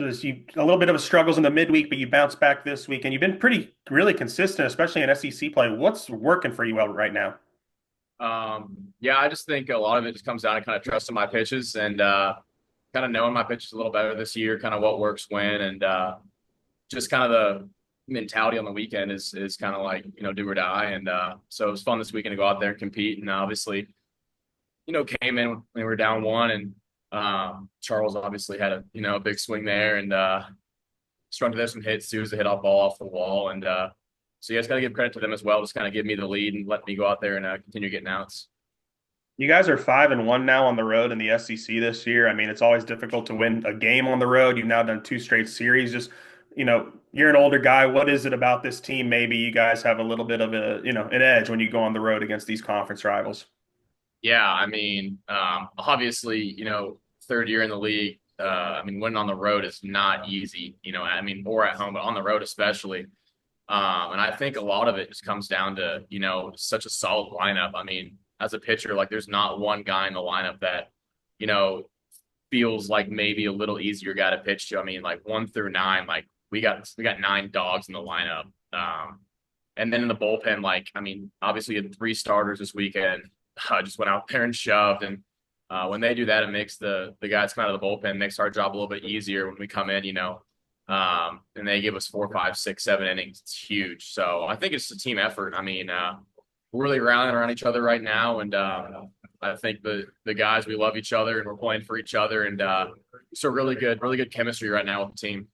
a little bit of a struggles in the midweek, but you bounced back this week, and you've been really consistent, especially in SEC play. What's working for you out right now? Yeah, I just think a lot of it just comes down to kind of trusting my pitches and kind of knowing my pitches a little better this year, kind of what works when, and just kind of the mentality on the weekend is kind of like do or die. And so it was fun this weekend to go out there and compete. And obviously, came in when we were down one, and Charles obviously had a big swing there, and strung to some hits too, as a hit off ball off the wall, and so you guys got to give credit to them as well, just kind of give me the lead and let me go out there and continue getting outs. You guys are 5-1 now on the road in the SEC this year. I mean, it's always difficult to win a game on the road. You've now done two straight series. Just, you're an older guy. What is it about this team? Maybe you guys have a little bit of an edge when you go on the road against these conference rivals. Yeah, I mean, obviously, third year in the league. I mean, winning on the road is not easy. I mean, or at home, but on the road especially. And I think a lot of it just comes down to such a solid lineup. I mean, as a pitcher, like there's not one guy in the lineup that you know feels like maybe a little easier guy to pitch to. I mean, like 1 through 9, like we got 9 dogs in the lineup. And then in the bullpen, like I mean, obviously you had 3 starters this weekend. Just went out there and shoved, and when they do that, it makes the guys come out of the bullpen makes our job a little bit easier when we come in. And they give us 4, 5, 6, 7 innings. It's huge. So I think it's a team effort. I mean, we're really rallying around each other right now, and I think the guys we love each other and we're playing for each other, and so really good chemistry right now with the team.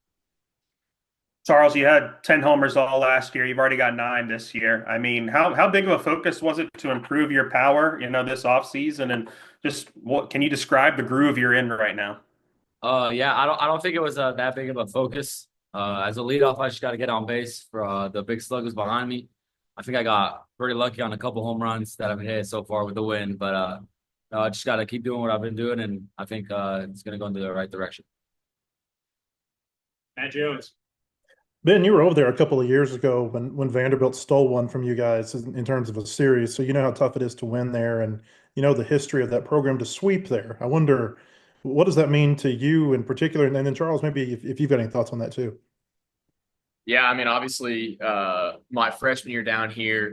Charles, you had 10 homers all last year. You've already got 9 this year. I mean, how big of a focus was it to improve your power, this offseason? And just what can you describe the groove you're in right now? Yeah, I don't think it was that big of a focus. As a leadoff, I just got to get on base for the big sluggers behind me. I think I got pretty lucky on a couple home runs that I've hit so far with the win, but I just got to keep doing what I've been doing, and I think it's going to go into the right direction. Matt Jones. Ben, you were over there a couple of years ago when Vanderbilt stole one from you guys in terms of a series. So you know how tough it is to win there, and you know the history of that program to sweep there. I wonder, what does that mean to you in particular? And then Charles, maybe if you've got any thoughts on that too. Yeah, I mean, obviously, my freshman year down here,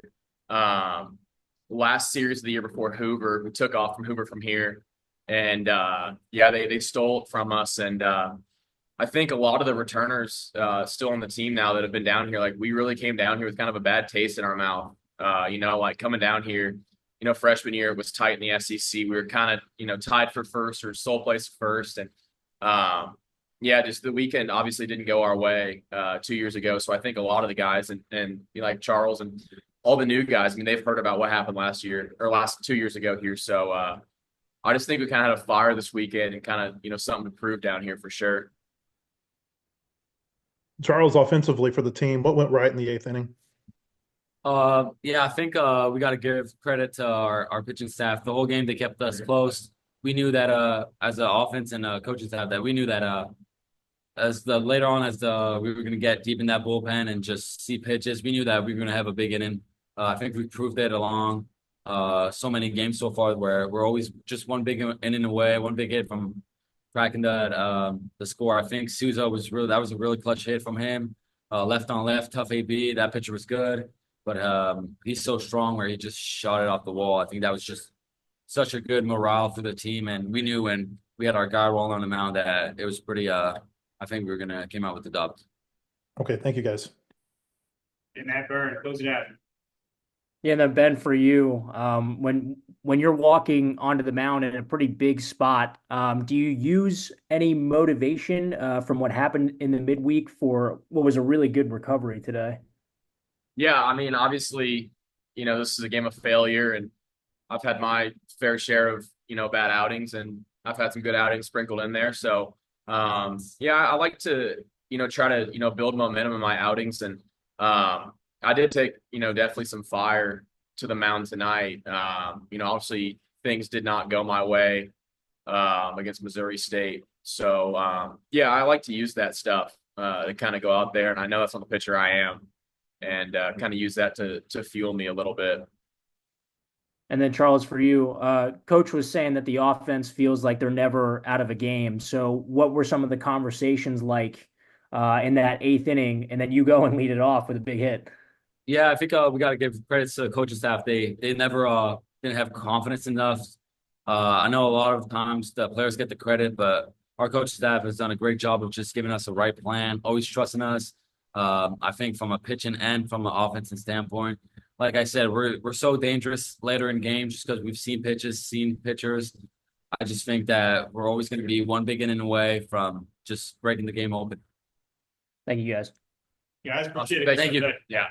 last series of the year before Hoover, we took off from Hoover from here, and yeah, they stole it from us, and I think a lot of the returners still on the team now that have been down here, like we really came down here with kind of a bad taste in our mouth. Like coming down here, freshman year it was tight in the SEC. We were kind of, tied for first or sole place first. And yeah, just the weekend obviously didn't go our way 2 years ago. So I think a lot of the guys and like Charles and all the new guys, I mean, they've heard about what happened last 2 years ago here. So I just think we kind of had a fire this weekend and kind of, something to prove down here for sure. Charles, offensively for the team, what went right in the eighth inning? Yeah, I think we got to give credit to our pitching staff. The whole game, they kept us close. We knew that as an offense and coaching staff, that we knew that later on we were going to get deep in that bullpen and just see pitches, we knew that we were going to have a big inning. I think we proved it along so many games so far where we're always just one big inning away, one big hit from cracking the score. I think Souza that was a really clutch hit from him. Left on left, tough AB. That pitcher was good, but he's so strong where he just shot it off the wall. I think that was just such a good morale for the team, and we knew when we had our guy rolling on the mound that it was pretty. I think we were gonna came out with the dub. Okay, thank you guys. And Matt Byrne, close it out. Yeah, and then Ben, for you, when you're walking onto the mound in a pretty big spot, do you use any motivation from what happened in the midweek for what was a really good recovery today? Yeah, I mean, obviously, this is a game of failure, and I've had my fair share of, bad outings, and I've had some good outings sprinkled in there. So, yeah, I like to, try to, build momentum in my outings. And I did take, definitely some fire to the mound tonight. Obviously things did not go my way against Missouri State. So, yeah, I like to use that stuff to kind of go out there. And I know that's not the pitcher I am, and kind of use that to fuel me a little bit. And then Charles, for you, Coach was saying that the offense feels like they're never out of a game. So what were some of the conversations like in that eighth inning? And then you go and lead it off with a big hit. Yeah, I think we got to give credit to the coaching staff. They never didn't have confidence enough. I know a lot of times the players get the credit, but our coaching staff has done a great job of just giving us a right plan, always trusting us. I think from a pitching and from an offensive standpoint, like I said, we're so dangerous later in games just because we've seen pitches, seen pitchers. I just think that we're always going to be one big inning away from just breaking the game open. Thank you, guys. Guys, appreciate it. Thank you. Yeah.